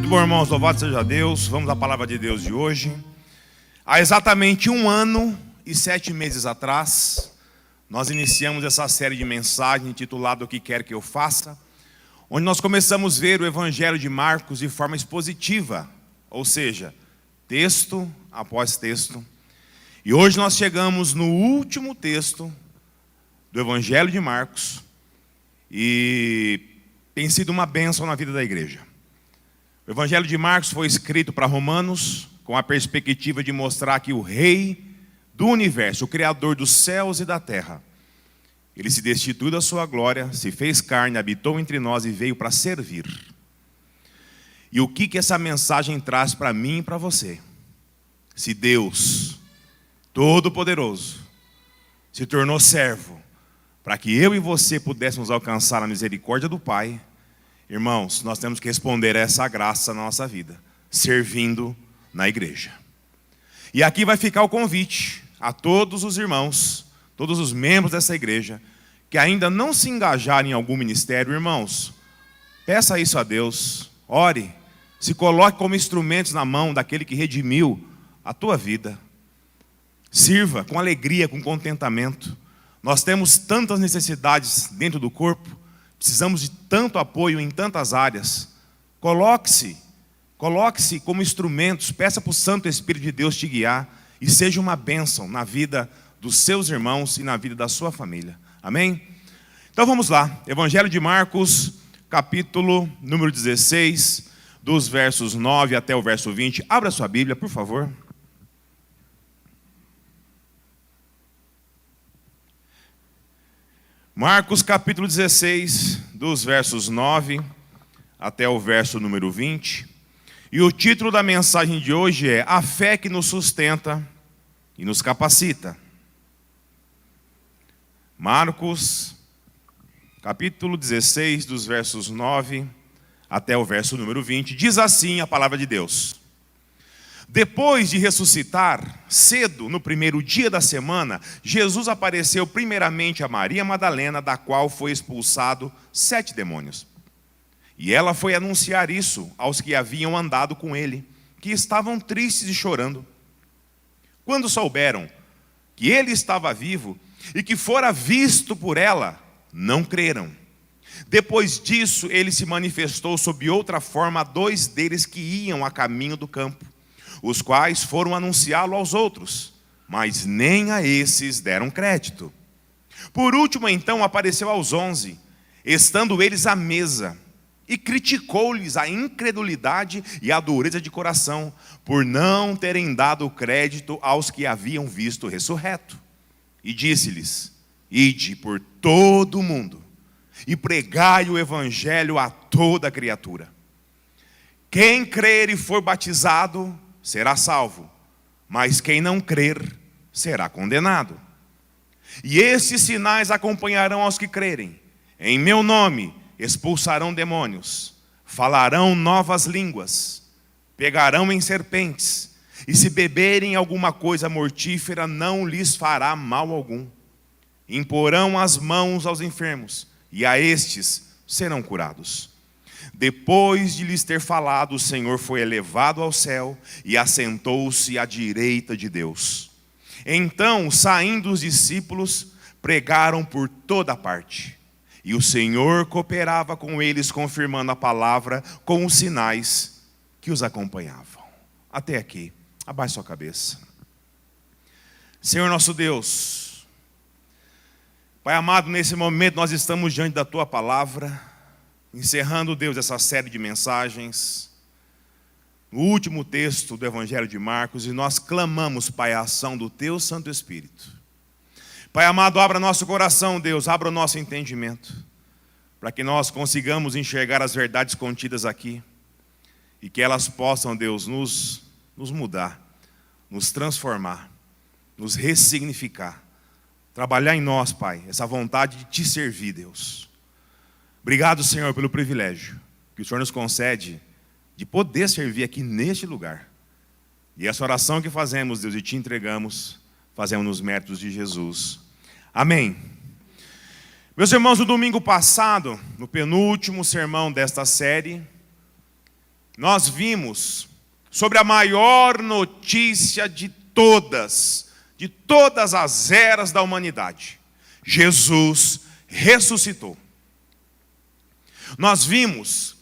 Muito bom, irmãos, louvado seja Deus. Vamos à palavra de Deus de hoje. Há exatamente 1 ano e 7 meses atrás, nós iniciamos essa série de mensagens intitulada O que quer que eu faça, onde nós começamos a ver o Evangelho de Marcos de forma expositiva, ou seja, texto após texto. E hoje nós chegamos no último texto do Evangelho de Marcos e tem sido uma bênção na vida da igreja. O Evangelho de Marcos foi escrito para romanos com a perspectiva de mostrar que o Rei do universo, o Criador dos céus e da terra, ele se destituiu da sua glória, se fez carne, habitou entre nós e veio para servir. E o que essa mensagem traz para mim e para você? Se Deus Todo-Poderoso se tornou servo para que eu e você pudéssemos alcançar a misericórdia do Pai, irmãos, nós temos que responder a essa graça na nossa vida, servindo na igreja. E aqui vai ficar o convite a todos os irmãos, todos os membros dessa igreja, que ainda não se engajaram em algum ministério, irmãos, peça isso a Deus, ore, se coloque como instrumentos na mão daquele que redimiu a tua vida. Sirva com alegria, com contentamento. Nós temos tantas necessidades dentro do corpo, precisamos de tanto apoio em tantas áreas. Coloque-se como instrumentos, peça para o Santo Espírito de Deus te guiar e seja uma bênção na vida dos seus irmãos e na vida da sua família. Amém? Então vamos lá, Evangelho de Marcos, capítulo número 16, dos versos 9 até o verso 20. Abra sua Bíblia, por favor. Marcos capítulo 16, dos versos 9 até o verso número 20. E o título da mensagem de hoje é A Fé que nos sustenta e nos capacita. Marcos capítulo 16, dos versos 9 até o verso número 20. Diz assim a palavra de Deus. Depois de ressuscitar, cedo no primeiro dia da semana, Jesus apareceu primeiramente a Maria Madalena, da qual foi expulsado 7 demônios. E ela foi anunciar isso aos que haviam andado com ele, que estavam tristes e chorando. Quando souberam que ele estava vivo e que fora visto por ela, não creram. Depois disso, ele se manifestou sob outra forma a 2 deles que iam a caminho do campo, os quais foram anunciá-lo aos outros, mas nem a esses deram crédito. Por último, então, apareceu aos 11, estando eles à mesa, e criticou-lhes a incredulidade e a dureza de coração, por não terem dado crédito aos que haviam visto o ressurreto. E disse-lhes: Ide por todo o mundo, e pregai o evangelho a toda criatura. Quem crer e for batizado será salvo, mas quem não crer será condenado. E estes sinais acompanharão aos que crerem. Em meu nome expulsarão demônios, falarão novas línguas, pegarão em serpentes, e se beberem alguma coisa mortífera não lhes fará mal algum. Imporão as mãos aos enfermos, e a estes serão curados. Depois de lhes ter falado, o Senhor foi elevado ao céu e assentou-se à direita de Deus. Então, saindo os discípulos, pregaram por toda parte. E o Senhor cooperava com eles, confirmando a palavra com os sinais que os acompanhavam. Até aqui, abaixe sua cabeça. Senhor nosso Deus, Pai amado, nesse momento nós estamos diante da Tua palavra, encerrando, Deus, essa série de mensagens, no último texto do Evangelho de Marcos, e nós clamamos, Pai, a ação do Teu Santo Espírito. Pai amado, abra nosso coração, Deus, abra o nosso entendimento, para que nós consigamos enxergar as verdades contidas aqui, e que elas possam, Deus, nos mudar, nos transformar, nos ressignificar, trabalhar em nós, Pai, essa vontade de Te servir, Deus. Obrigado, Senhor, pelo privilégio que o Senhor nos concede de poder servir aqui neste lugar. E essa oração que fazemos, Deus, e Te entregamos, fazemos nos méritos de Jesus. Amém. Meus irmãos, no domingo passado, no penúltimo sermão desta série, nós vimos sobre a maior notícia de todas as eras da humanidade. Jesus ressuscitou. Nós vimos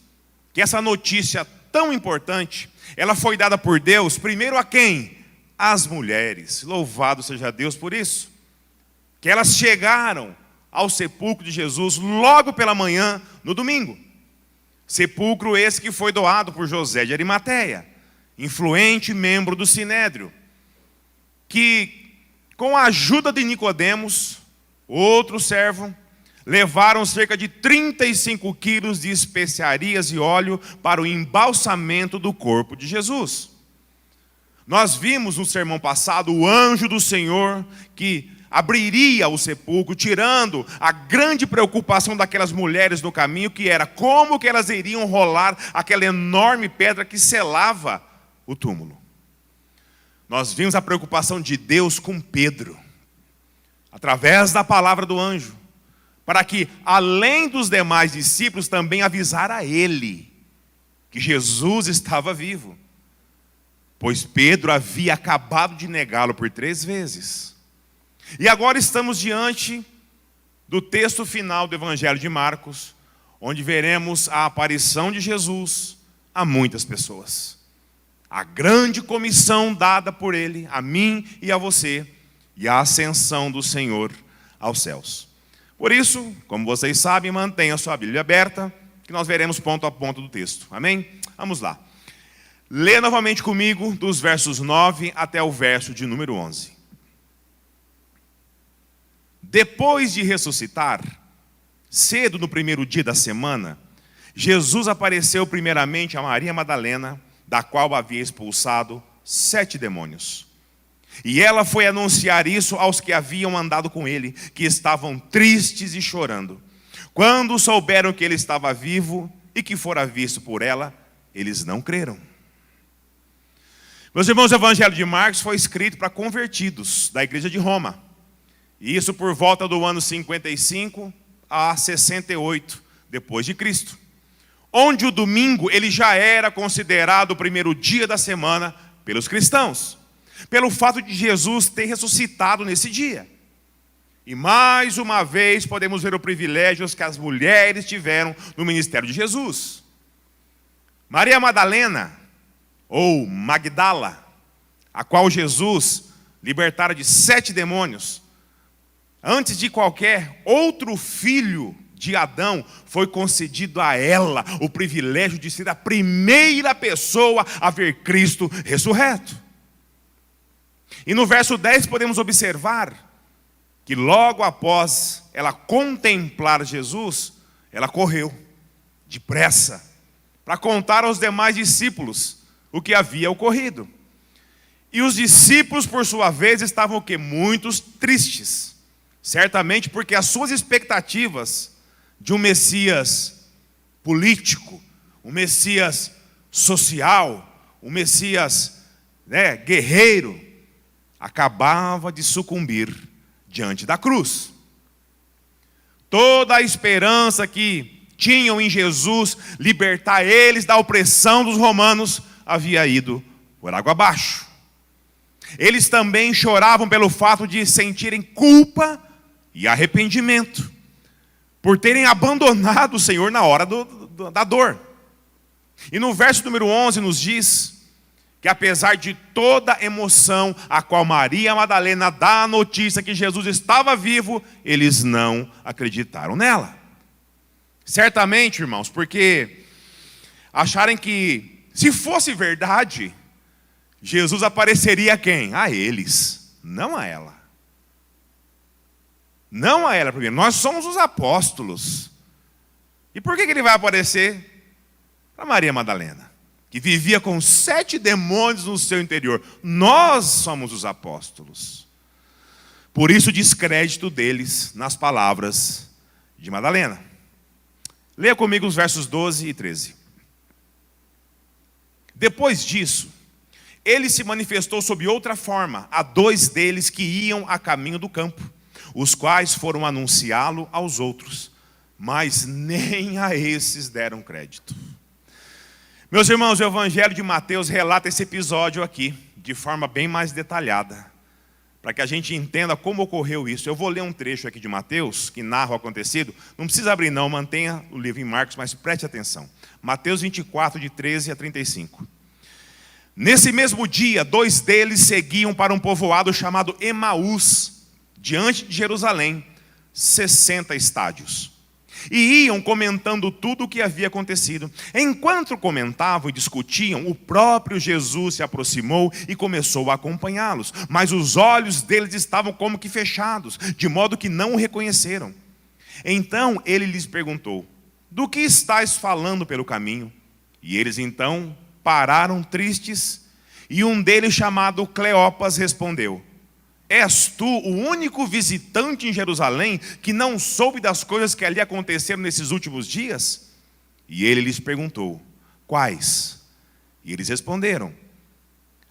que essa notícia tão importante, ela foi dada por Deus, primeiro a quem? Às mulheres. Louvado seja Deus por isso. Que elas chegaram ao sepulcro de Jesus logo pela manhã, no domingo. Sepulcro esse que foi doado por José de Arimateia, influente membro do Sinédrio, que com a ajuda de Nicodemos, outro servo, levaram cerca de 35 quilos de especiarias e óleo para o embalsamento do corpo de Jesus. Nós vimos no sermão passado o anjo do Senhor que abriria o sepulcro, tirando a grande preocupação daquelas mulheres no caminho, que era como que elas iriam rolar aquela enorme pedra que selava o túmulo. Nós vimos a preocupação de Deus com Pedro, através da palavra do anjo, para que, além dos demais discípulos, também avisar a ele que Jesus estava vivo, pois Pedro havia acabado de negá-lo por 3 vezes. E agora estamos diante do texto final do Evangelho de Marcos, onde veremos a aparição de Jesus a muitas pessoas. A grande comissão dada por ele, a mim e a você, e a ascensão do Senhor aos céus. Por isso, como vocês sabem, mantenha a sua Bíblia aberta, que nós veremos ponto a ponto do texto. Amém? Vamos lá. Lê novamente comigo dos versos 9 até o verso de número 11. Depois de ressuscitar, cedo no primeiro dia da semana, Jesus apareceu primeiramente a Maria Madalena, da qual havia expulsado 7 demônios. E ela foi anunciar isso aos que haviam andado com ele, que estavam tristes e chorando. Quando souberam que ele estava vivo e que fora visto por ela, eles não creram. Meus irmãos, o Evangelho de Marcos foi escrito para convertidos da igreja de Roma. E isso por volta do ano 55 a 68 depois de Cristo. Onde o domingo ele já era considerado o primeiro dia da semana pelos cristãos, pelo fato de Jesus ter ressuscitado nesse dia. E mais uma vez podemos ver o privilégio que as mulheres tiveram no ministério de Jesus. Maria Madalena, ou Magdala, a qual Jesus libertara de 7 demônios, antes de qualquer outro filho de Adão, foi concedido a ela o privilégio de ser a primeira pessoa a ver Cristo ressurreto. E no verso 10 podemos observar que logo após ela contemplar Jesus, ela correu depressa para contar aos demais discípulos o que havia ocorrido. E os discípulos, por sua vez, estavam o quê? Muitos tristes. Certamente porque as suas expectativas de um Messias político, um Messias social, um Messias guerreiro, acabava de sucumbir diante da cruz. Toda a esperança que tinham em Jesus libertar eles da opressão dos romanos havia ido por água abaixo. Eles também choravam pelo fato de sentirem culpa e arrependimento por terem abandonado o Senhor na hora da dor. E no verso número 11 nos diz que apesar de toda a emoção a qual Maria Madalena dá a notícia que Jesus estava vivo, eles não acreditaram nela. Certamente, irmãos, porque acharem que se fosse verdade, Jesus apareceria a quem? A eles, não a ela. Não a ela primeiro. Nós somos os apóstolos. E por que ele vai aparecer para Maria Madalena, que vivia com 7 demônios no seu interior? Nós somos os apóstolos. Por isso o descrédito deles nas palavras de Madalena. Leia comigo os versos 12 e 13. Depois disso, ele se manifestou sob outra forma a 2 deles que iam a caminho do campo, os quais foram anunciá-lo aos outros, mas nem a esses deram crédito. Meus irmãos, o Evangelho de Mateus relata esse episódio aqui, de forma bem mais detalhada, para que a gente entenda como ocorreu isso. Eu vou ler um trecho aqui de Mateus, que narra o acontecido. Não precisa abrir não, mantenha o livro em Marcos, mas preste atenção. Mateus 24, de 13 a 35. Nesse mesmo dia, 2 deles seguiam para um povoado chamado Emaús, diante de Jerusalém, 60 estádios. E iam comentando tudo o que havia acontecido. Enquanto comentavam e discutiam, o próprio Jesus se aproximou e começou a acompanhá-los. Mas os olhos deles estavam como que fechados, de modo que não o reconheceram. Então ele lhes perguntou: do que estáis falando pelo caminho? E eles então pararam tristes, e um deles, chamado Cleopas, respondeu: és tu o único visitante em Jerusalém que não soube das coisas que ali aconteceram nesses últimos dias? E ele lhes perguntou: quais? E eles responderam: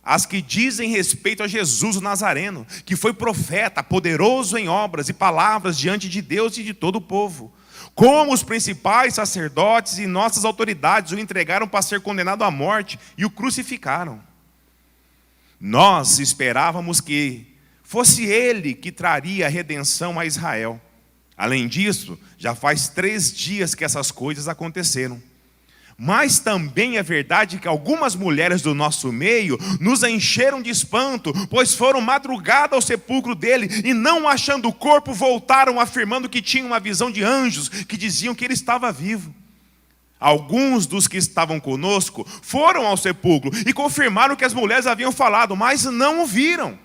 as que dizem respeito a Jesus o Nazareno, que foi profeta, poderoso em obras e palavras diante de Deus e de todo o povo. Como os principais sacerdotes e nossas autoridades o entregaram para ser condenado à morte e o crucificaram. Nós esperávamos que fosse ele que traria a redenção a Israel. Além disso, já faz 3 dias que essas coisas aconteceram. Mas também é verdade que algumas mulheres do nosso meio nos encheram de espanto, pois foram madrugada ao sepulcro dele e, não achando o corpo, voltaram afirmando que tinham uma visão de anjos que diziam que ele estava vivo. Alguns dos que estavam conosco foram ao sepulcro e confirmaram o que as mulheres haviam falado, mas não o viram.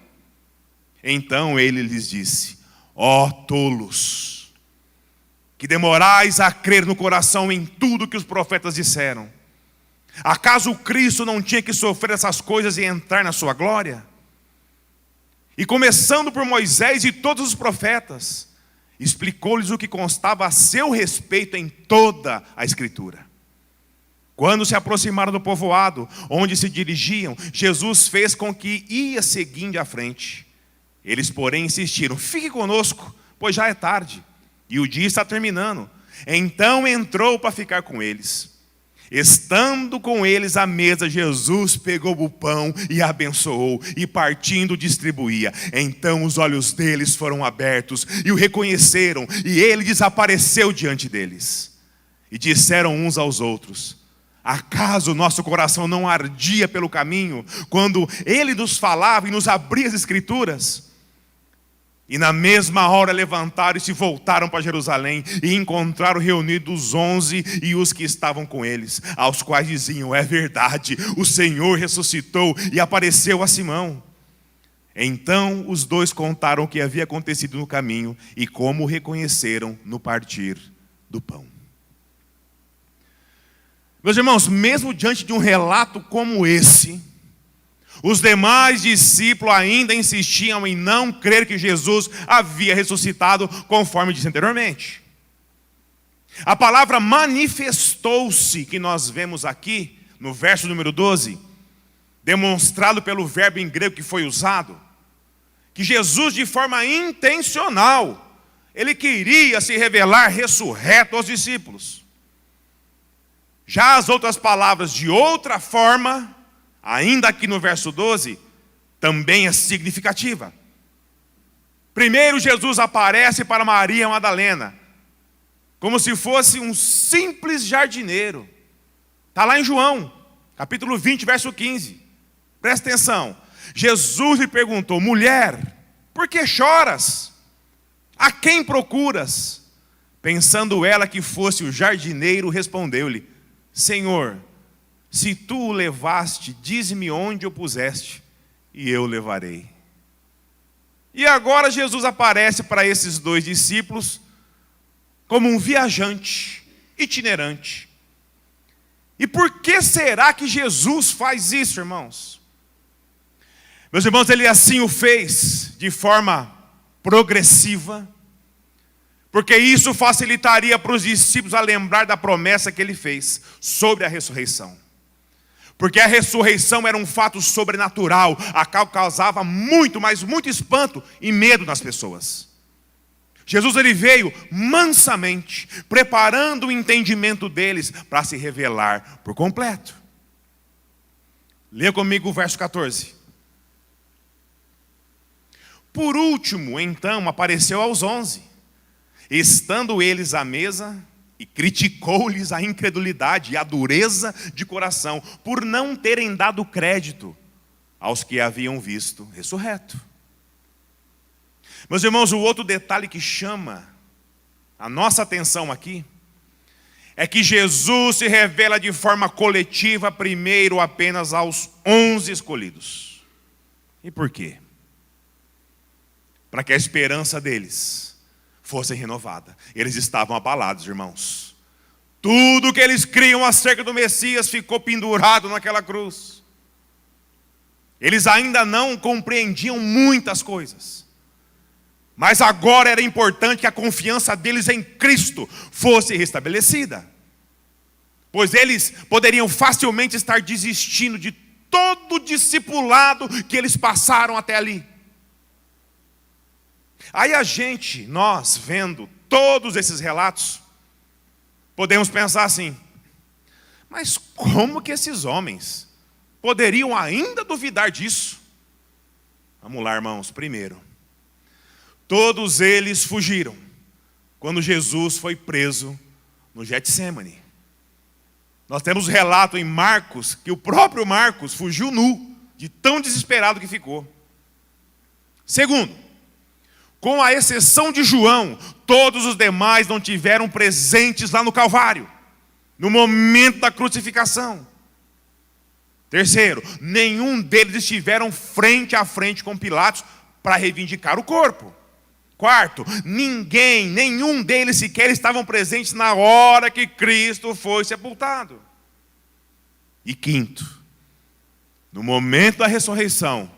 Então ele lhes disse: ó tolos, que demorais a crer no coração em tudo que os profetas disseram. Acaso o Cristo não tinha que sofrer essas coisas e entrar na sua glória? E começando por Moisés e todos os profetas, explicou-lhes o que constava a seu respeito em toda a Escritura. Quando se aproximaram do povoado, onde se dirigiam, Jesus fez com que ia seguindo à frente. Eles, porém, insistiram: fique conosco, pois já é tarde, e o dia está terminando. Então entrou para ficar com eles. Estando com eles à mesa, Jesus pegou o pão e abençoou, e partindo distribuía. Então os olhos deles foram abertos, e o reconheceram, e ele desapareceu diante deles. E disseram uns aos outros: acaso nosso coração não ardia pelo caminho, quando ele nos falava e nos abria as Escrituras? E na mesma hora levantaram e se voltaram para Jerusalém, e encontraram reunidos os 11 e os que estavam com eles, aos quais diziam: é verdade, o Senhor ressuscitou e apareceu a Simão. Então os 2 contaram o que havia acontecido no caminho e como o reconheceram no partir do pão. Meus irmãos, mesmo diante de um relato como esse, os demais discípulos ainda insistiam em não crer que Jesus havia ressuscitado, conforme disse anteriormente. A palavra manifestou-se, que nós vemos aqui, no verso número 12, demonstrado pelo verbo em grego que foi usado, que Jesus, de forma intencional, ele queria se revelar ressurreto aos discípulos. Já as outras palavras, de outra forma, ainda aqui no verso 12, também é significativa. Primeiro, Jesus aparece para Maria Madalena, como se fosse um simples jardineiro. Está lá em João, capítulo 20, verso 15. Presta atenção. Jesus lhe perguntou: mulher, por que choras? A quem procuras? Pensando ela que fosse o jardineiro, respondeu-lhe: Senhor, se tu o levaste, dize-me onde o puseste, e eu o levarei. E agora Jesus aparece para esses 2 discípulos como um viajante, itinerante. E por que será que Jesus faz isso, irmãos? Meus irmãos, ele assim o fez de forma progressiva, porque isso facilitaria para os discípulos a lembrar da promessa que ele fez sobre a ressurreição. Porque a ressurreição era um fato sobrenatural, a qual causava muito, mas muito espanto e medo nas pessoas. Jesus ele veio mansamente, preparando o entendimento deles para se revelar por completo. Leia comigo o verso 14. Por último, então, apareceu aos 11, estando eles à mesa, e criticou-lhes a incredulidade e a dureza de coração, por não terem dado crédito aos que haviam visto ressurreto. Meus irmãos, o outro detalhe que chama a nossa atenção aqui é que Jesus se revela de forma coletiva primeiro apenas aos 11 escolhidos. E por quê? Para que a esperança deles fosse renovada. Eles estavam abalados, irmãos. Tudo que eles criam acerca do Messias ficou pendurado naquela cruz. Eles ainda não compreendiam muitas coisas. Mas agora era importante que a confiança deles em Cristo fosse restabelecida. Pois eles poderiam facilmente estar desistindo de todo o discipulado que eles passaram até ali. Aí nós vendo todos esses relatos, podemos pensar assim: mas como que esses homens poderiam ainda duvidar disso? Vamos lá, irmãos. Primeiro, todos eles fugiram quando Jesus foi preso no Getsêmani. Nós temos relato em Marcos que o próprio Marcos fugiu nu, de tão desesperado que ficou. Segundo, com a exceção de João, todos os demais não tiveram presentes lá no Calvário, no momento da crucificação. Terceiro, nenhum deles estiveram frente a frente com Pilatos para reivindicar o corpo. Quarto, nenhum deles sequer estavam presentes na hora que Cristo foi sepultado. E quinto, no momento da ressurreição,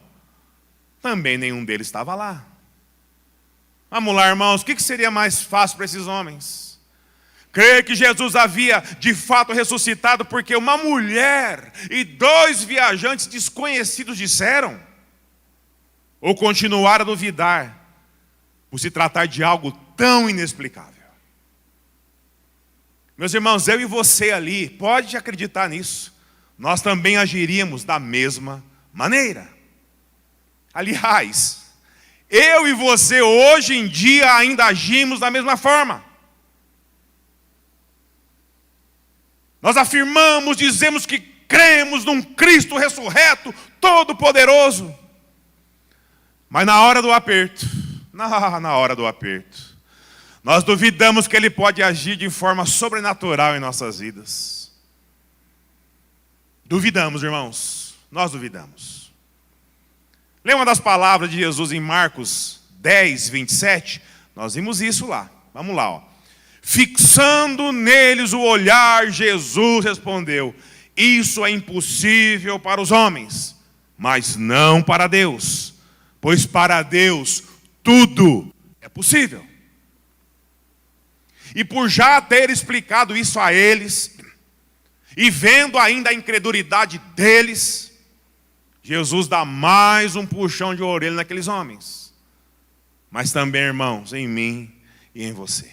também nenhum deles estava lá. Vamos lá, irmãos, o que seria mais fácil para esses homens? Crer que Jesus havia de fato ressuscitado porque uma mulher e 2 viajantes desconhecidos disseram? Ou continuar a duvidar por se tratar de algo tão inexplicável? Meus irmãos, eu e você ali, pode acreditar nisso, nós também agiríamos da mesma maneira. Aliás, eu e você hoje em dia ainda agimos da mesma forma. Nós afirmamos, dizemos que cremos num Cristo ressurreto, todo-poderoso. Mas na hora do aperto, nós duvidamos que Ele pode agir de forma sobrenatural em nossas vidas. Duvidamos, irmãos, nós duvidamos. Lembra das palavras de Jesus em Marcos 10, 27? Nós vimos isso lá. Vamos lá, ó. Fixando neles o olhar, Jesus respondeu: isso é impossível para os homens, mas não para Deus, pois para Deus tudo é possível. E por já ter explicado isso a eles, e vendo ainda a incredulidade deles, Jesus dá mais um puxão de orelha naqueles homens. Mas também, irmãos, em mim e em você.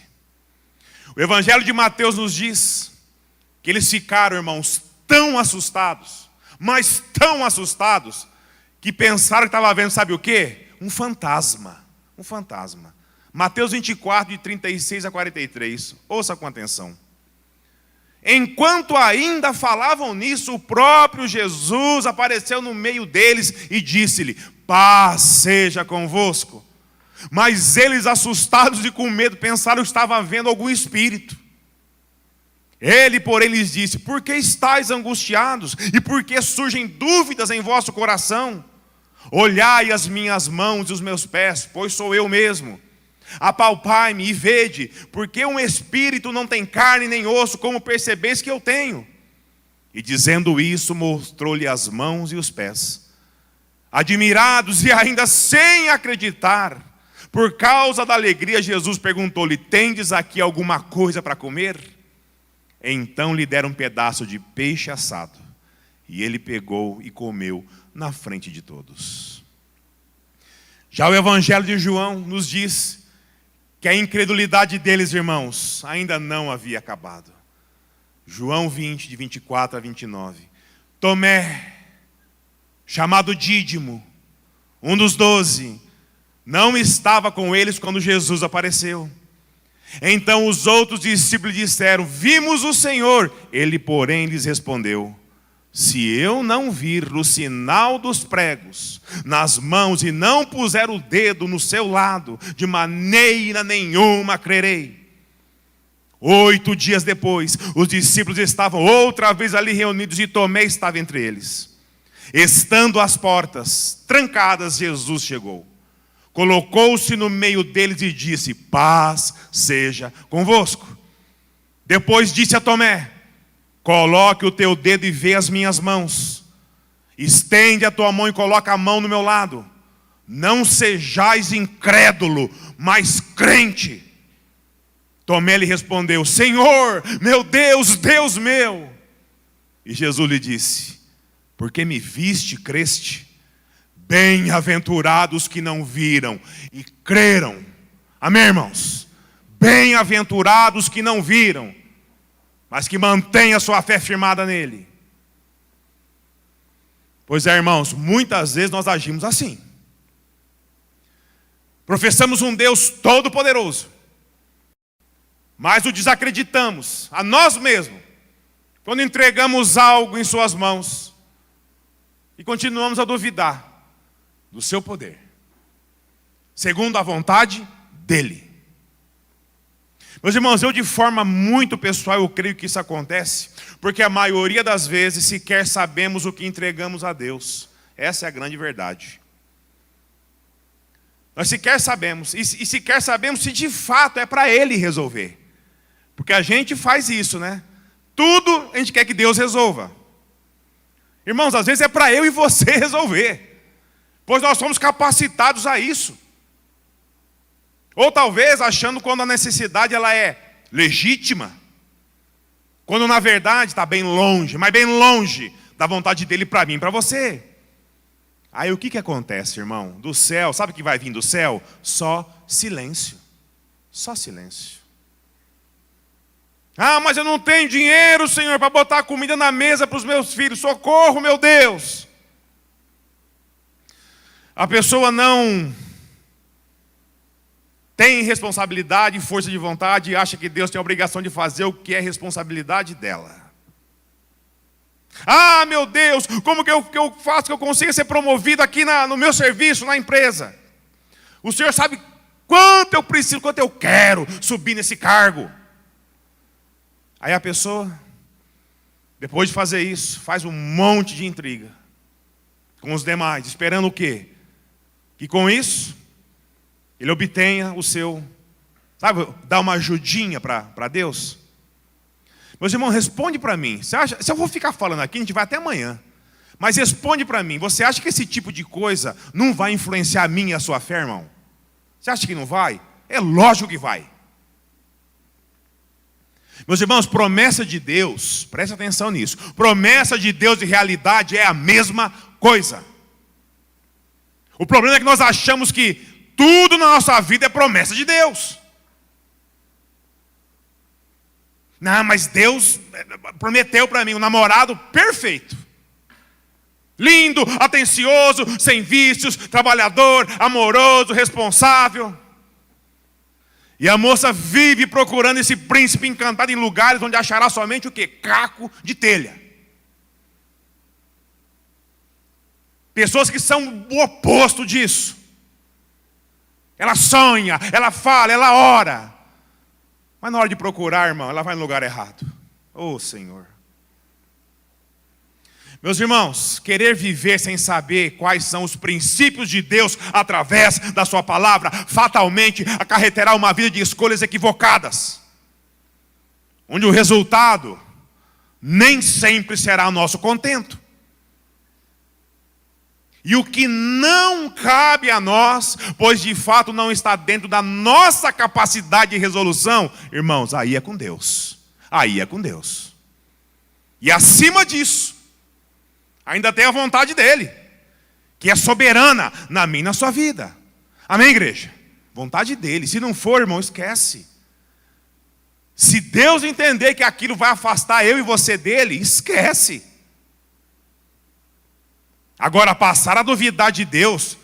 O Evangelho de Mateus nos diz que eles ficaram, irmãos, tão assustados, mas tão assustados, que pensaram que estava vendo, sabe o quê? Um fantasma. Um fantasma. Mateus 24, de 36 a 43. Ouça com atenção. Enquanto ainda falavam nisso, o próprio Jesus apareceu no meio deles e disse-lhe: paz seja convosco. Mas eles, assustados e com medo, pensaram que estavam vendo algum espírito. Ele, porém, lhes disse: por que estáis angustiados? E por que surgem dúvidas em vosso coração? Olhai as minhas mãos e os meus pés, pois sou eu mesmo. Apalpai-me e vede, porque um espírito não tem carne nem osso, como percebeis que eu tenho. E dizendo isso, mostrou-lhe as mãos e os pés. Admirados e ainda sem acreditar, por causa da alegria, Jesus perguntou-lhe: tendes aqui alguma coisa para comer? Então lhe deram um pedaço de peixe assado, e ele pegou e comeu na frente de todos. Já o Evangelho de João nos diz que a incredulidade deles, irmãos, ainda não havia acabado. João 20, de 24 a 29. Tomé, chamado Dídimo, um dos 12, não estava com eles quando Jesus apareceu. Então os outros discípulos disseram: vimos o Senhor. Ele, porém, lhes respondeu: se eu não vir o sinal dos pregos nas mãos e não puser o dedo no seu lado, de maneira nenhuma crerei. 8 dias depois, os discípulos estavam outra vez ali reunidos e Tomé estava entre eles. Estando as portas trancadas, Jesus chegou. Colocou-se no meio deles e disse: paz seja convosco. Depois disse a Tomé: coloque o teu dedo e vê as minhas mãos. Estende a tua mão e coloca a mão no meu lado. Não sejais incrédulo, mas crente. Tomé lhe respondeu: Senhor, meu Deus, Deus meu. E Jesus lhe disse: porque me viste, creste? Bem-aventurados que não viram e creram. Amém, irmãos? Bem-aventurados que não viram, mas que mantêm a sua fé firmada nele. Pois é, irmãos, muitas vezes nós agimos assim. Professamos um Deus todo-poderoso, mas o desacreditamos a nós mesmos quando entregamos algo em suas mãos e continuamos a duvidar do seu poder, segundo a vontade dele. Meus irmãos, eu de forma muito pessoal, eu creio que isso acontece, porque a maioria das vezes sequer sabemos o que entregamos a Deus. Essa é a grande verdade. Nós sequer sabemos, e sequer sabemos se de fato é para Ele resolver. Porque a gente faz isso, né? Tudo a gente quer que Deus resolva. Irmãos, às vezes é para eu e você resolver, pois nós somos capacitados a isso. Ou talvez achando quando a necessidade ela é legítima, quando na verdade está bem longe, mas bem longe da vontade dele para mim e para você. Aí o que acontece, irmão? Do céu, sabe o que vai vir do céu? Só silêncio. Só silêncio. Ah, mas eu não tenho dinheiro, Senhor, para botar comida na mesa para os meus filhos. Socorro, meu Deus. A pessoa não tem responsabilidade e força de vontade e acha que Deus tem a obrigação de fazer o que é responsabilidade dela. Ah, meu Deus, como que eu faço que eu consiga ser promovido aqui no meu serviço, na empresa? O Senhor sabe quanto eu preciso, quanto eu quero subir nesse cargo. Aí a pessoa, depois de fazer isso, faz um monte de intriga com os demais, esperando o quê? Que com isso, ele obtenha o seu, sabe, dar uma ajudinha para Deus. Meus irmãos, responde para mim. Você acha, se eu vou ficar falando aqui, a gente vai até amanhã. Mas responde para mim, você acha que esse tipo de coisa não vai influenciar a minha e a sua fé, irmão? Você acha que não vai? É lógico que vai. Meus irmãos, promessa de Deus, preste atenção nisso. Promessa de Deus e realidade é a mesma coisa. O problema é que nós achamos que tudo na nossa vida é promessa de Deus. Não, mas Deus prometeu para mim um namorado perfeito. Lindo, atencioso, sem vícios, trabalhador, amoroso, responsável. E a moça vive procurando esse príncipe encantado em lugares onde achará somente o quê? Caco de telha. Pessoas que são o oposto disso. Ela sonha, ela fala, ela ora. Mas na hora de procurar, irmão, ela vai no lugar errado. Oh, Senhor. Meus irmãos, querer viver sem saber quais são os princípios de Deus através da sua palavra, fatalmente acarreterá uma vida de escolhas equivocadas, onde o resultado nem sempre será o nosso contento. E o que não cabe a nós, pois de fato não está dentro da nossa capacidade de resolução, irmãos, aí é com Deus. Aí é com Deus. E acima disso, ainda tem a vontade dele, que é soberana na minha e na sua vida. Amém, igreja? Vontade dele. Se não for, irmão, esquece. Se Deus entender que aquilo vai afastar eu e você dele, esquece. Agora, passar a duvidar de Deus,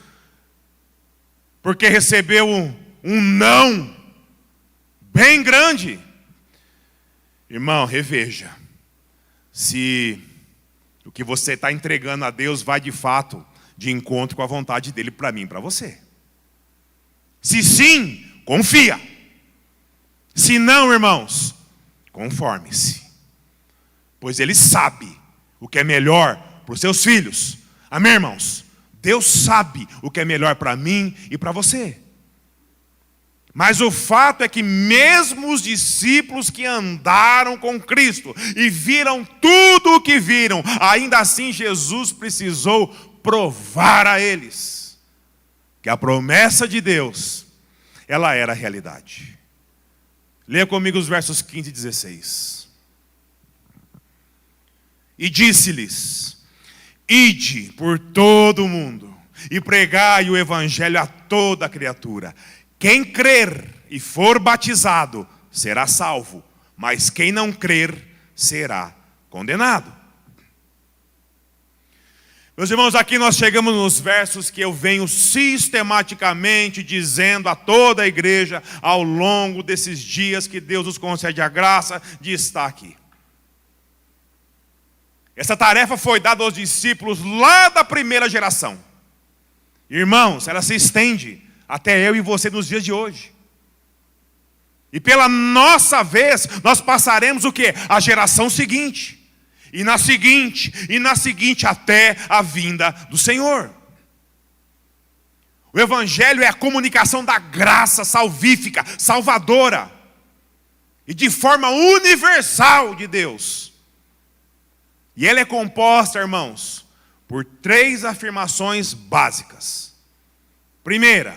porque recebeu um não bem grande. Irmão, reveja se o que você está entregando a Deus vai de fato de encontro com a vontade dele para mim e para você. Se sim, confia. Se não, irmãos, conforme-se. Pois ele sabe o que é melhor para os seus filhos. Amém, irmãos? Deus sabe o que é melhor para mim e para você. Mas o fato é que mesmo os discípulos que andaram com Cristo e viram tudo o que viram, ainda assim Jesus precisou provar a eles que a promessa de Deus, ela era a realidade. Leia comigo os versos 15 e 16. E disse-lhes: ide por todo o mundo e pregai o evangelho a toda criatura. Quem crer e for batizado será salvo, mas quem não crer será condenado. Meus irmãos, aqui nós chegamos nos versos que eu venho sistematicamente dizendo a toda a igreja ao longo desses dias que Deus nos concede a graça de estar aqui. Essa tarefa foi dada aos discípulos lá da primeira geração. Irmãos, ela se estende até eu e você nos dias de hoje. E pela nossa vez, nós passaremos o quê? A geração seguinte. E na seguinte, até a vinda do Senhor. O Evangelho é a comunicação da graça salvífica, salvadora. E de forma universal de Deus. E ela é composta, irmãos, por 3 afirmações básicas. Primeira,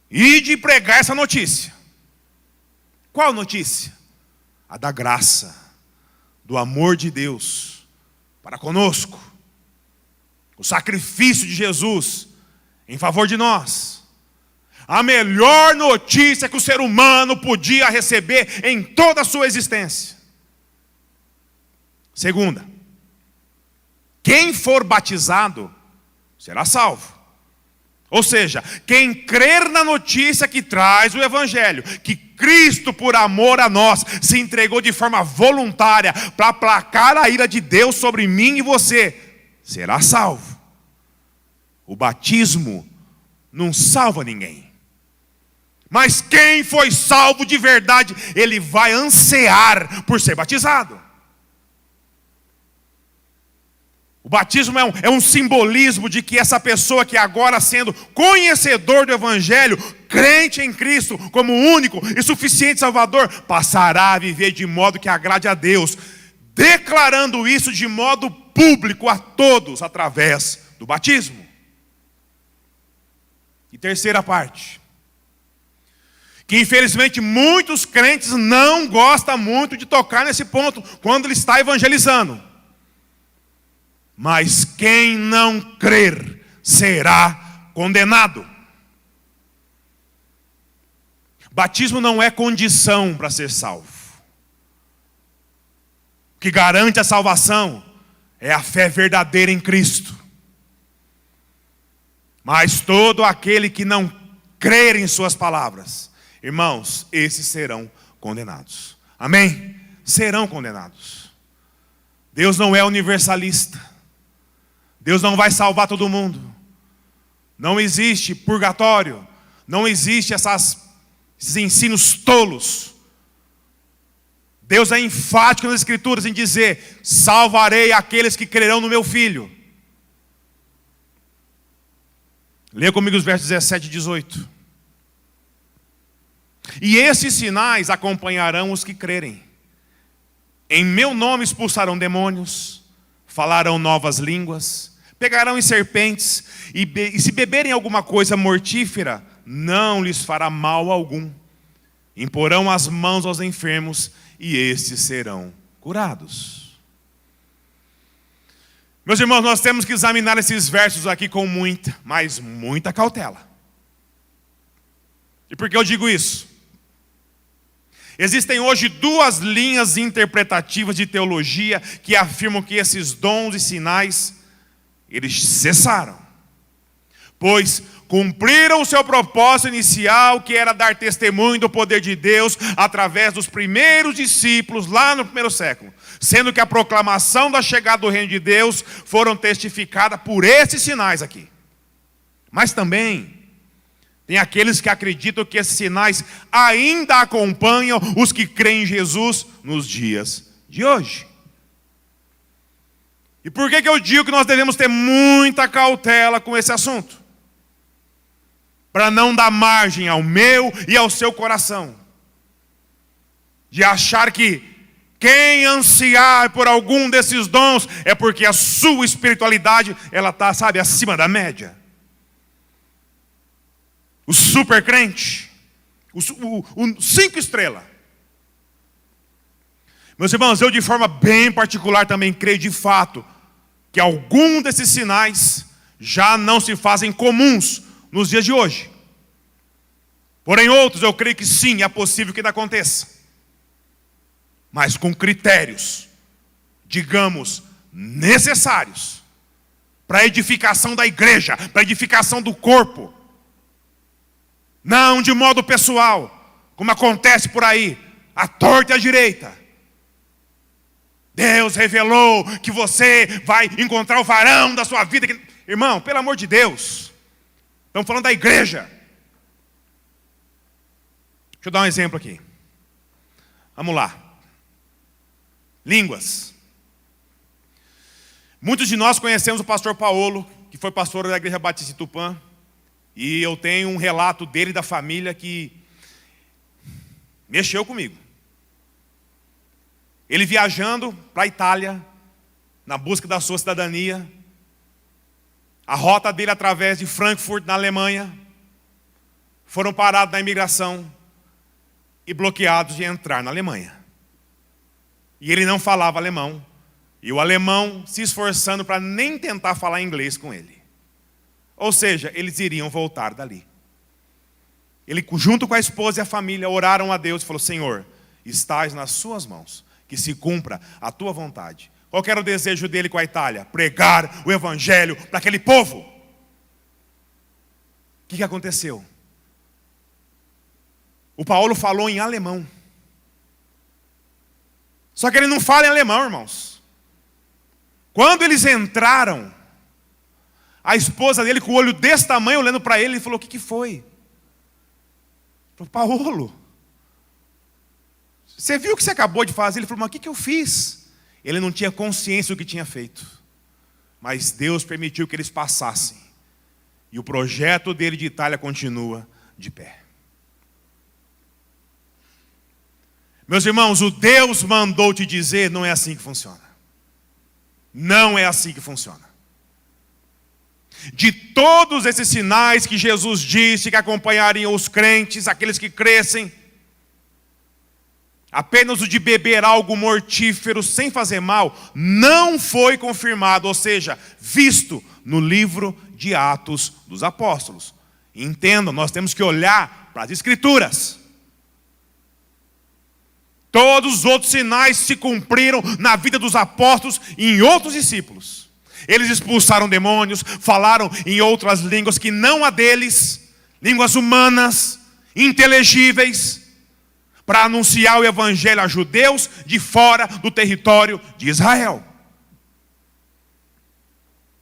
ide pregar essa notícia. Qual notícia? A da graça, do amor de Deus para conosco. O sacrifício de Jesus em favor de nós. A melhor notícia que o ser humano podia receber em toda a sua existência. Segunda, quem for batizado será salvo. Ou seja, quem crer na notícia que traz o Evangelho, que Cristo, por amor a nós, se entregou de forma voluntária para aplacar a ira de Deus sobre mim e você, será salvo. O batismo não salva ninguém. Mas quem foi salvo de verdade, ele vai ansiar por ser batizado. O batismo é um simbolismo de que essa pessoa que agora sendo conhecedor do Evangelho, crente em Cristo como único e suficiente Salvador, passará a viver de modo que agrade a Deus, declarando isso de modo público a todos através do batismo. E terceira parte, que infelizmente muitos crentes não gostam muito de tocar nesse ponto quando ele está evangelizando. Mas quem não crer será condenado. Batismo não é condição para ser salvo. O que garante a salvação é a fé verdadeira em Cristo. Mas todo aquele que não crer em suas palavras, irmãos, esses serão condenados. Amém? Serão condenados. Deus não é universalista. Deus não vai salvar todo mundo. Não existe purgatório. Não existe esses ensinos tolos. Deus é enfático nas Escrituras em dizer: salvarei aqueles que crerão no meu Filho. Leia comigo os versos 17 e 18. E esses sinais acompanharão os que crerem. Em meu nome expulsarão demônios, falarão novas línguas, pegarão em serpentes, e se beberem alguma coisa mortífera, não lhes fará mal algum. Imporão as mãos aos enfermos, e estes serão curados. Meus irmãos, nós temos que examinar esses versos aqui com muita, mas muita cautela. E por que eu digo isso? Existem hoje 2 linhas interpretativas de teologia que afirmam que esses dons e sinais, eles cessaram, pois cumpriram o seu propósito inicial, que era dar testemunho do poder de Deus através dos primeiros discípulos lá no primeiro século, sendo que a proclamação da chegada do reino de Deus foram testificadas por esses sinais aqui. Mas também tem aqueles que acreditam que esses sinais ainda acompanham os que creem em Jesus nos dias de hoje. E por que eu digo que nós devemos ter muita cautela com esse assunto? Para não dar margem ao meu e ao seu coração de achar que quem ansiar por algum desses dons é porque a sua espiritualidade ela está, acima da média. O super crente, o 5 estrelas. Meus irmãos, eu de forma bem particular também creio de fato que algum desses sinais já não se fazem comuns nos dias de hoje. Porém outros eu creio que sim, é possível que ainda aconteça. Mas com critérios, digamos, necessários para a edificação da igreja, para a edificação do corpo. Não de modo pessoal, como acontece por aí, à torta e à direita. Deus revelou que você vai encontrar o varão da sua vida. Irmão, pelo amor de Deus, estamos falando da igreja. Deixa eu dar um exemplo aqui. Vamos lá. Línguas. Muitos de nós conhecemos o pastor Paulo, que foi pastor da Igreja Batista de Tupã. E eu tenho um relato dele e da família que mexeu comigo. Ele viajando para a Itália, na busca da sua cidadania. A rota dele através de Frankfurt, na Alemanha. Foram parados na imigração e bloqueados de entrar na Alemanha. E ele não falava alemão. E o alemão se esforçando para nem tentar falar inglês com ele. Ou seja, eles iriam voltar dali. Ele, junto com a esposa e a família, oraram a Deus e falou: Senhor, estás nas suas mãos, que se cumpra a tua vontade. Qual era o desejo dele com a Itália? Pregar o evangelho para aquele povo. O que aconteceu? O Paulo falou em alemão. Só que ele não fala em alemão, irmãos. Quando eles entraram, a esposa dele, com o olho desse tamanho, olhando para ele, ele falou: o que foi? Ele falou: Paulo, você viu o que você acabou de fazer? Ele falou: mas o que eu fiz? Ele não tinha consciência do que tinha feito. Mas Deus permitiu que eles passassem. E o projeto dele de Itália continua de pé. Meus irmãos, o Deus mandou te dizer, não é assim que funciona. Não é assim que funciona. De todos esses sinais que Jesus disse que acompanhariam os crentes, aqueles que crescem, apenas o de beber algo mortífero sem fazer mal não foi confirmado, ou seja, visto no livro de Atos dos Apóstolos. Entendam, nós temos que olhar para as Escrituras. Todos os outros sinais se cumpriram na vida dos apóstolos e em outros discípulos. Eles expulsaram demônios, falaram em outras línguas que não a deles, línguas humanas, inteligíveis, para anunciar o evangelho a judeus de fora do território de Israel.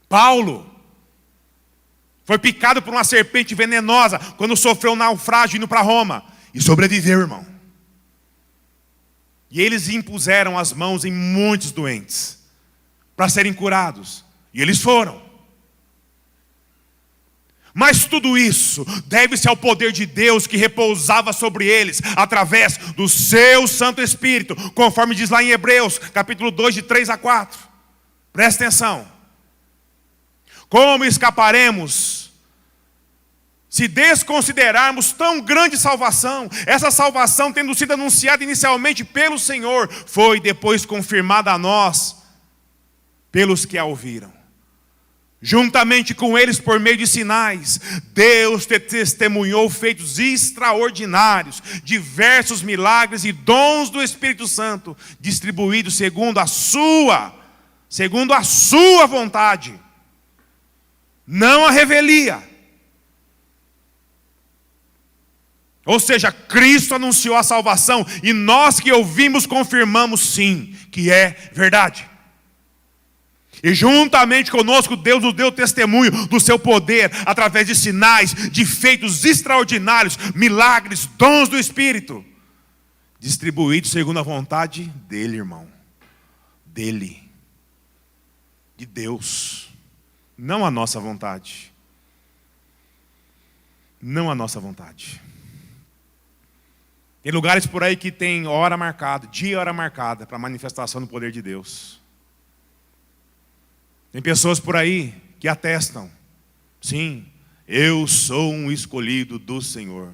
Paulo foi picado por uma serpente venenosa quando sofreu um naufrágio indo para Roma e sobreviveu, irmão. E eles impuseram as mãos em muitos doentes para serem curados. E eles foram. Mas tudo isso deve-se ao poder de Deus que repousava sobre eles através do seu Santo Espírito, conforme diz lá em Hebreus, capítulo 2, de 3 a 4. Presta atenção. Como escaparemos se desconsiderarmos tão grande salvação? Essa salvação, tendo sido anunciada inicialmente pelo Senhor, foi depois confirmada a nós pelos que a ouviram. Juntamente com eles, por meio de sinais, Deus testemunhou feitos extraordinários, diversos milagres e dons do Espírito Santo, distribuídos segundo a sua vontade. não a revelia. Ou seja, Cristo anunciou a salvação e nós que ouvimos confirmamos sim, que é verdade. E juntamente conosco Deus nos deu testemunho do seu poder através de sinais, de feitos extraordinários, milagres, dons do Espírito, distribuídos segundo a vontade dele, irmão. Dele. De Deus. Não a nossa vontade. Não a nossa vontade. Tem lugares por aí que tem hora marcada, dia e hora marcada para a manifestação do poder de Deus. Tem pessoas por aí que atestam, sim, eu sou um escolhido do Senhor.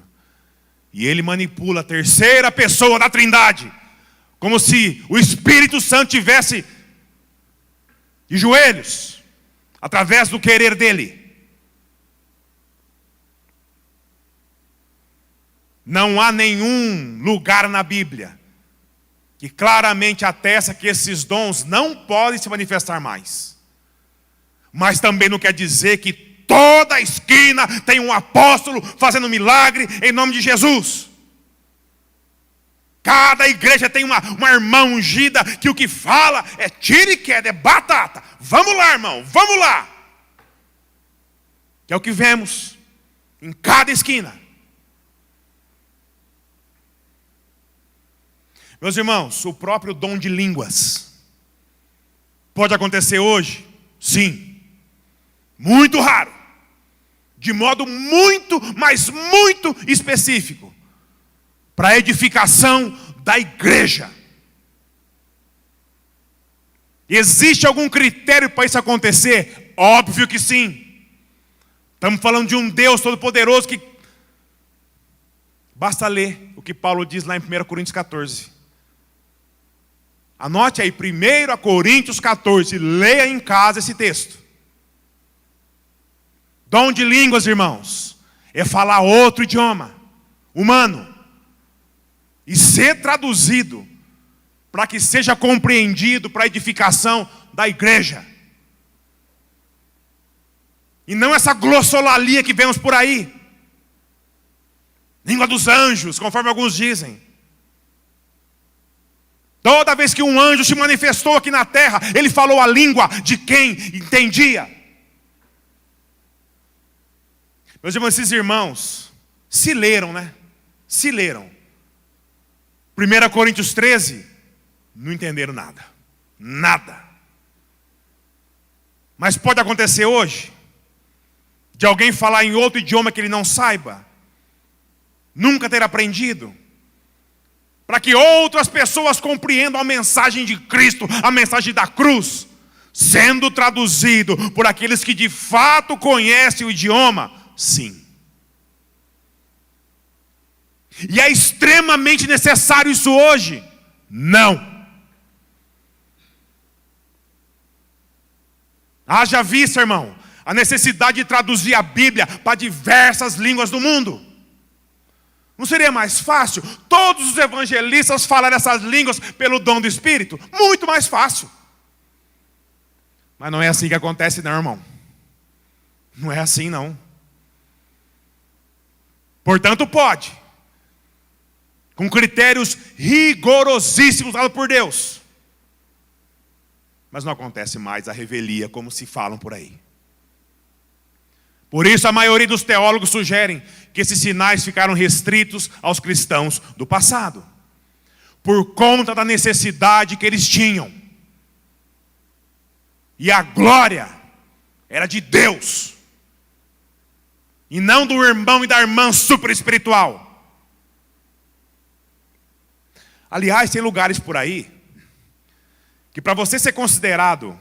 E ele manipula a terceira pessoa da Trindade, como se o Espírito Santo tivesse de joelhos, através do querer dele. Não há nenhum lugar na Bíblia que claramente atesta que esses dons não podem se manifestar mais. Mas também não quer dizer que toda esquina tem um apóstolo fazendo milagre em nome de Jesus. Cada igreja tem uma irmã ungida que o que fala é tira e queda, é batata. Vamos lá, irmão, vamos lá. Que é o que vemos em cada esquina. Meus irmãos, o próprio dom de línguas pode acontecer hoje? Sim. Muito raro. De modo muito, mas muito específico. Para a edificação da igreja. Existe algum critério para isso acontecer? Óbvio que sim. Estamos falando de um Deus todo-poderoso que... Basta ler o que Paulo diz lá em 1 Coríntios 14. Anote aí, 1 Coríntios 14, leia em casa esse texto. Dom de línguas, irmãos, é falar outro idioma, humano, e ser traduzido, para que seja compreendido para a edificação da igreja. E não essa glossolalia que vemos por aí. Língua dos anjos, conforme alguns dizem. Toda vez que um anjo se manifestou aqui na terra, ele falou a língua de quem entendia. Meus irmãos, esses irmãos se leram, né? Se leram. 1 Coríntios 13, não entenderam nada. Nada. Mas pode acontecer hoje, de alguém falar em outro idioma que ele não saiba, nunca ter aprendido, para que outras pessoas compreendam a mensagem de Cristo, a mensagem da cruz, sendo traduzido por aqueles que de fato conhecem o idioma, sim. E é extremamente necessário isso hoje? Não. Haja vista, irmão, a necessidade de traduzir a Bíblia para diversas línguas do mundo. Não seria mais fácil todos os evangelistas falarem essas línguas pelo dom do Espírito? Muito mais fácil. Mas não é assim que acontece não, irmão. Não é assim não. Portanto pode. Com critérios rigorosíssimos dados por Deus. Mas não acontece mais a revelia como se falam por aí. Por isso a maioria dos teólogos sugerem que esses sinais ficaram restritos aos cristãos do passado, por conta da necessidade que eles tinham. E a glória era de Deus, e não do irmão e da irmã super espiritual. Aliás, tem lugares por aí que para você ser considerado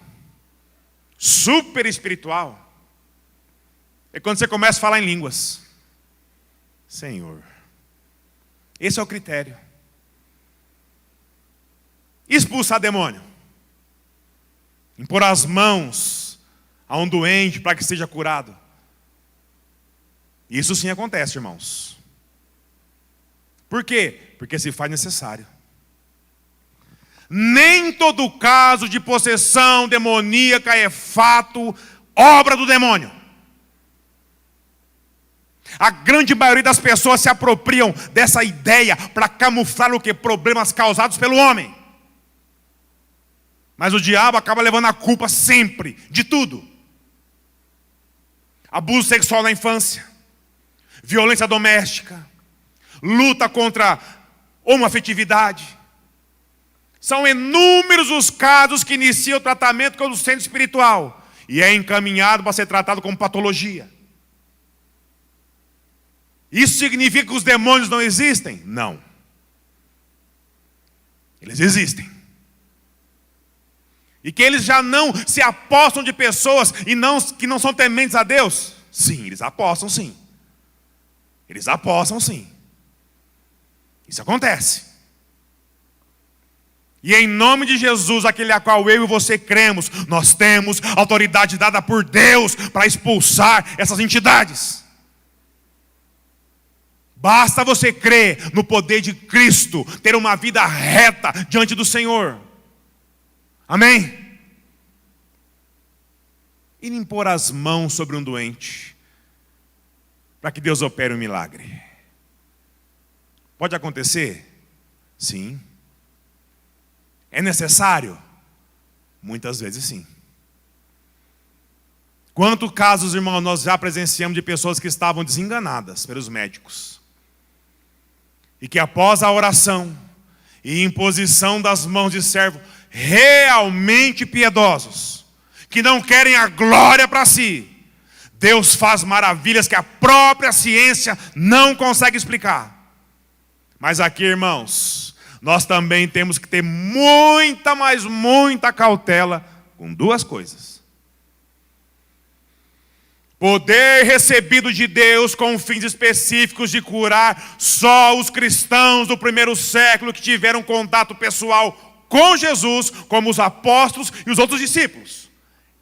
super espiritual, é quando você começa a falar em línguas. Senhor, esse é o critério. Expulsar demônio, impor as mãos a um doente para que seja curado. Isso sim acontece, irmãos. Por quê? Porque se faz necessário. Nem todo caso de possessão demoníaca é fato, obra do demônio. A grande maioria das pessoas se apropriam dessa ideia para camuflar o que? Problemas causados pelo homem. Mas o diabo acaba levando a culpa sempre, de tudo. Abuso sexual na infância, violência doméstica, luta contra a homoafetividade. São inúmeros os casos que iniciam o tratamento com o centro espiritual e é encaminhado para ser tratado como patologia. Isso significa que os demônios não existem? Não. Eles existem. E que eles já não se apossam de pessoas que não são tementes a Deus? Sim, eles apossam sim. Eles apossam sim. Isso acontece. E em nome de Jesus, aquele a qual eu e você cremos, nós temos autoridade dada por Deus para expulsar essas entidades. Basta você crer no poder de Cristo, ter uma vida reta diante do Senhor. Amém? E impor as mãos sobre um doente, para que Deus opere um milagre. Pode acontecer? Sim. É necessário? Muitas vezes sim. Quantos casos, irmão, nós já presenciamos de pessoas que estavam desenganadas pelos médicos. E que após a oração e imposição das mãos de servos realmente piedosos, que não querem a glória para si, Deus faz maravilhas que a própria ciência não consegue explicar. Mas aqui, irmãos, nós também temos que ter muita, mas muita cautela com duas coisas. Poder recebido de Deus com fins específicos de curar só os cristãos do primeiro século que tiveram contato pessoal com Jesus, como os apóstolos e os outros discípulos.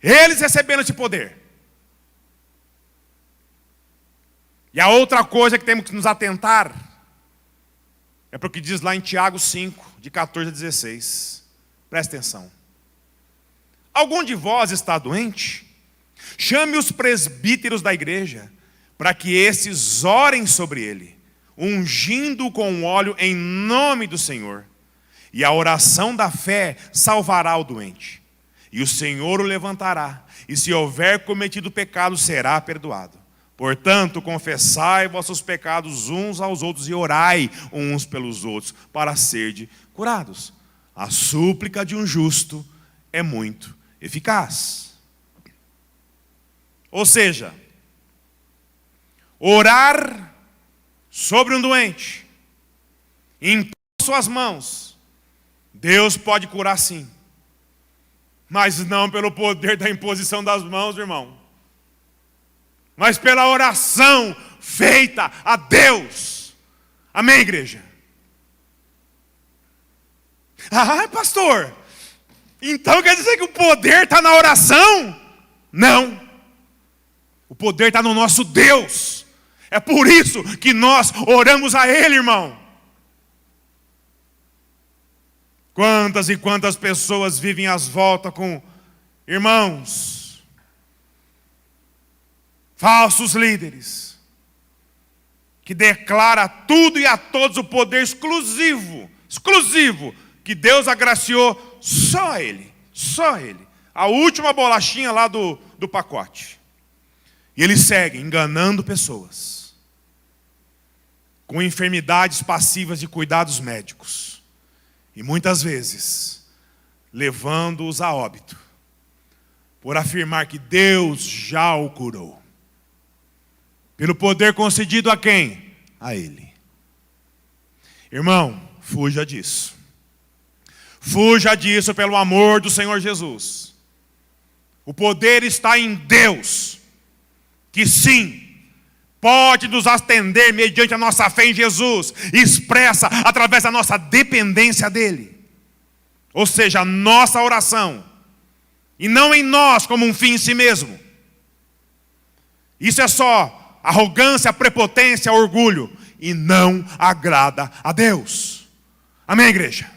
Eles receberam esse poder. E a outra coisa que temos que nos atentar é para o que diz lá em Tiago 5, de 14 a 16. Presta atenção. Algum de vós está doente? Chame os presbíteros da igreja, para que esses orem sobre ele, ungindo-o com óleo em nome do Senhor. E a oração da fé salvará o doente. E o Senhor o levantará, e se houver cometido pecado, será perdoado. Portanto, confessai vossos pecados uns aos outros e orai uns pelos outros, para serdes curados. A súplica de um justo é muito eficaz. Ou seja, orar sobre um doente, impor suas mãos, Deus pode curar sim, mas não pelo poder da imposição das mãos, irmão, mas pela oração feita a Deus. Amém, igreja? Ah, pastor, então quer dizer que o poder está na oração? Não. O poder está no nosso Deus. É por isso que nós oramos a Ele, irmão. Quantas e quantas pessoas vivem às voltas com irmãos, falsos líderes, que declara a tudo e a todos o poder exclusivo, que Deus agraciou só a Ele, só Ele. A última bolachinha lá do pacote. E eles seguem enganando pessoas, com enfermidades passivas de cuidados médicos. E muitas vezes, levando-os a óbito, por afirmar que Deus já o curou. Pelo poder concedido a quem? A Ele. Irmão, fuja disso. Fuja disso pelo amor do Senhor Jesus. O poder está em Deus, que sim, pode nos atender mediante a nossa fé em Jesus, expressa através da nossa dependência dEle. Ou seja, a nossa oração, e não em nós como um fim em si mesmo. Isso é só arrogância, prepotência, orgulho, e não agrada a Deus. Amém, igreja?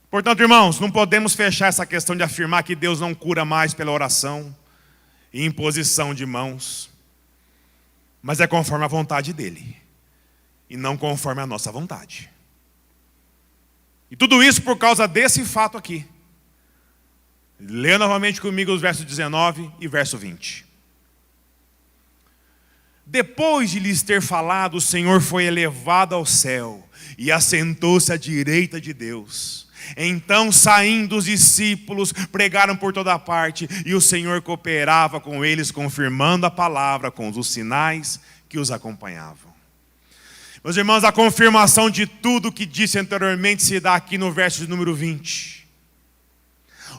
Portanto, irmãos, não podemos fechar essa questão de afirmar que Deus não cura mais pela oração e imposição de mãos. mas é conforme a vontade dele, e não conforme a nossa vontade. E tudo isso por causa desse fato aqui. Lê novamente comigo os versos 19 e verso 20. Depois de lhes ter falado, o Senhor foi elevado ao céu e assentou-se à direita de Deus. Então, saindo os discípulos, pregaram por toda parte, e o Senhor cooperava com eles, confirmando a palavra com os sinais que os acompanhavam. Meus irmãos, a confirmação de tudo que disse anteriormente se dá aqui no verso de número 20.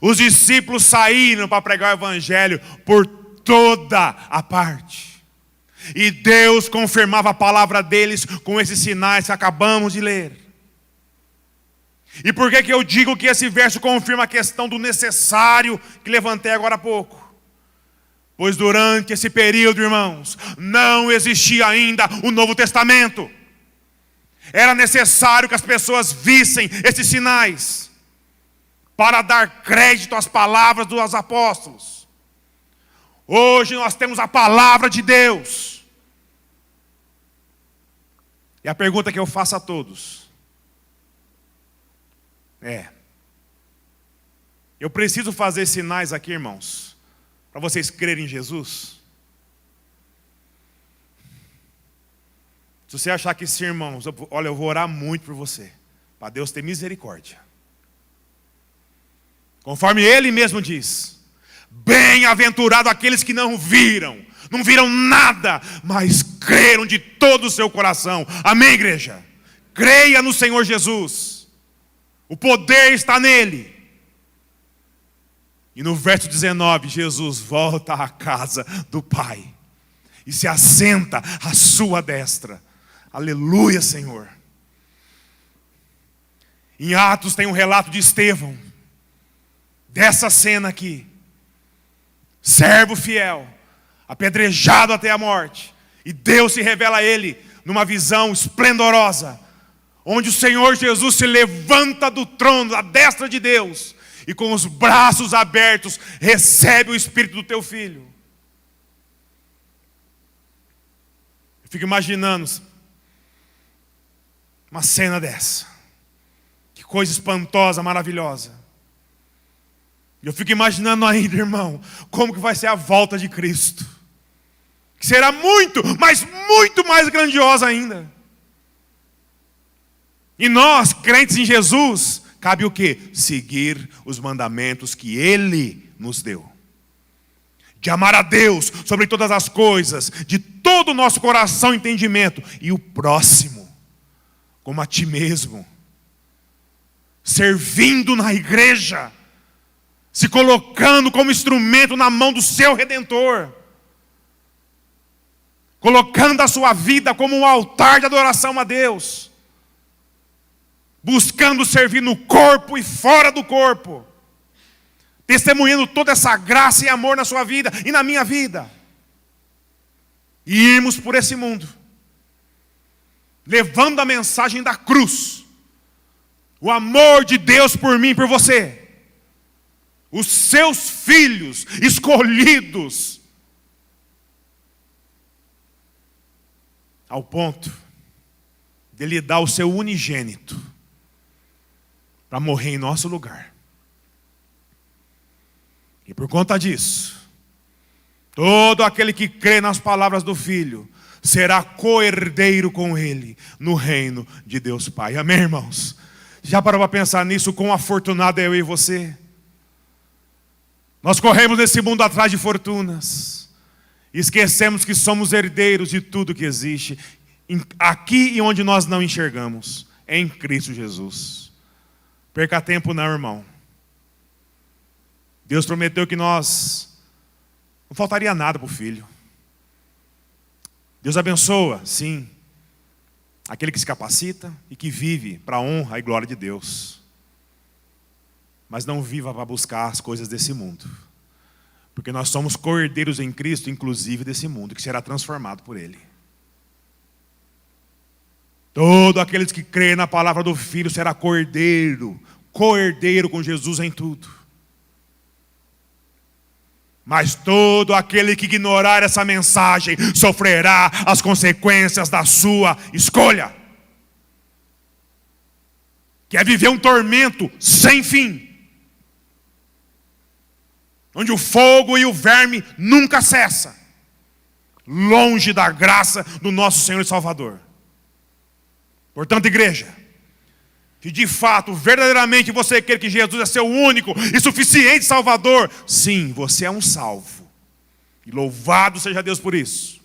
Os discípulos saíram para pregar o evangelho por toda a parte. E Deus confirmava a palavra deles com esses sinais que acabamos de ler. E por que eu digo que esse verso confirma a questão do necessário que levantei agora há pouco? Pois durante esse período, irmãos, não existia ainda o Novo Testamento. Era necessário que as pessoas vissem esses sinais para dar crédito às palavras dos apóstolos. Hoje nós temos a palavra de Deus. E a pergunta que eu faço a todos eu preciso fazer sinais aqui, irmãos, para vocês crerem em Jesus? Se você achar que sim, irmãos, olha, eu vou orar muito por você, para Deus ter misericórdia. Conforme Ele mesmo diz: bem-aventurado aqueles que não viram nada, mas creram de todo o seu coração. Amém, igreja? Creia no Senhor Jesus. O poder está nele. E no verso 19, Jesus volta à casa do Pai e se assenta à sua destra. Aleluia, Senhor. Em Atos tem um relato de Estevão, dessa cena aqui. Servo fiel, apedrejado até a morte. E Deus se revela a ele numa visão esplendorosa, onde o Senhor Jesus se levanta do trono, da destra de Deus, e com os braços abertos recebe o Espírito do teu Filho. Eu fico imaginando uma cena dessa. Que coisa espantosa, maravilhosa. Eu fico imaginando ainda, irmão, como que vai ser a volta de Cristo. Que será muito, mas muito mais grandiosa ainda. E nós, crentes em Jesus, cabe o quê? Seguir os mandamentos que Ele nos deu. De amar a Deus sobre todas as coisas, de todo o nosso coração e entendimento, e o próximo, como a ti mesmo. Servindo na igreja, se colocando como instrumento na mão do seu Redentor, colocando a sua vida como um altar de adoração a Deus, buscando servir no corpo e fora do corpo, testemunhando toda essa graça e amor na sua vida e na minha vida, e irmos por esse mundo, levando a mensagem da cruz, o amor de Deus por mim e por você, os seus filhos escolhidos, ao ponto de Ele dar o seu unigênito para morrer em nosso lugar. E por conta disso, todo aquele que crê nas palavras do Filho será co-herdeiro com Ele no reino de Deus Pai. Amém, irmãos? Já parou para pensar nisso? Quão afortunado é eu e você? Nós corremos nesse mundo atrás de fortunas, e esquecemos que somos herdeiros de tudo que existe, aqui e onde nós não enxergamos, em Cristo Jesus. Perca tempo não, irmão. Deus prometeu que não faltaria nada para o filho. Deus abençoa, sim, aquele que se capacita e que vive para a honra e glória de Deus. Mas não viva para buscar as coisas desse mundo, porque nós somos co-herdeiros em Cristo, inclusive desse mundo, que será transformado por Ele. Todo aquele que crê na palavra do Filho será co-herdeiro com Jesus em tudo. Mas todo aquele que ignorar essa mensagem sofrerá as consequências da sua escolha. Quer viver um tormento sem fim, onde o fogo e o verme nunca cessam, longe da graça do nosso Senhor e Salvador. Portanto, igreja, se de fato, verdadeiramente você quer que Jesus é seu único e suficiente Salvador, sim, você é um salvo. E louvado seja Deus por isso.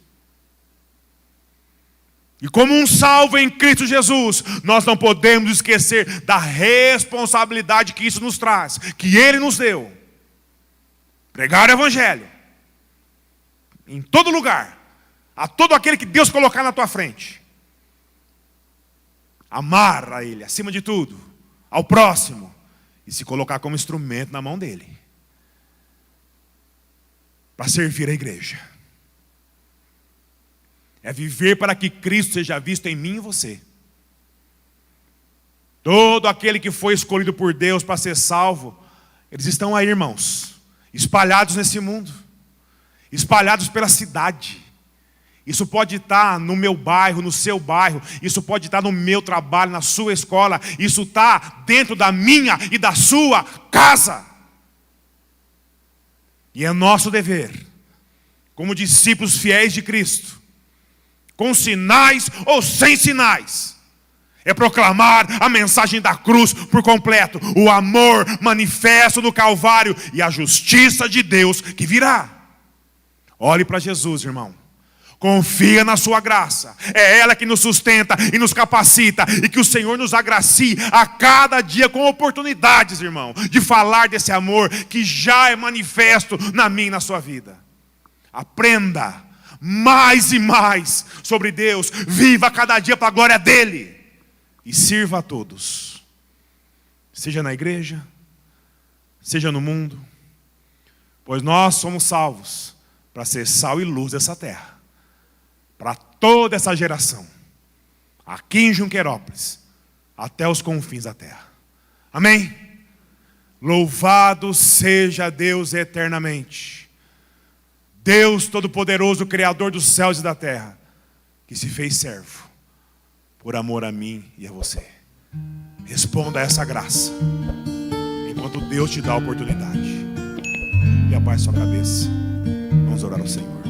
E como um salvo em Cristo Jesus, nós não podemos esquecer da responsabilidade que isso nos traz, que Ele nos deu. Pregar o Evangelho em todo lugar, a todo aquele que Deus colocar na tua frente. Amar a Ele, acima de tudo, ao próximo, e se colocar como instrumento na mão dEle, para servir a igreja. É viver para que Cristo seja visto em mim e você. Todo aquele que foi escolhido por Deus para ser salvo, eles estão aí, irmãos, espalhados nesse mundo, espalhados pela cidade. Isso pode estar no meu bairro, no seu bairro, isso pode estar no meu trabalho, na sua escola, isso está dentro da minha e da sua casa. E é nosso dever, como discípulos fiéis de Cristo, com sinais ou sem sinais, é proclamar a mensagem da cruz por completo, o amor manifesto do Calvário e a justiça de Deus que virá. Olhe para Jesus, irmão. Confia na sua graça. É ela que nos sustenta e nos capacita, e que o Senhor nos agracie a cada dia com oportunidades, irmão, de falar desse amor que já é manifesto na minha e na sua vida. Aprenda mais e mais sobre Deus. Viva cada dia para a glória dEle. E sirva a todos. Seja na igreja, seja no mundo. Pois nós somos salvos para ser sal e luz dessa terra. Para toda essa geração. Aqui em Junquerópolis. Até os confins da terra. Amém? Louvado seja Deus eternamente. Deus Todo-Poderoso, Criador dos céus e da terra, que se fez servo, por amor a mim e a você. Responda a essa graça, enquanto Deus te dá a oportunidade. E abaixe sua cabeça. Vamos orar ao Senhor.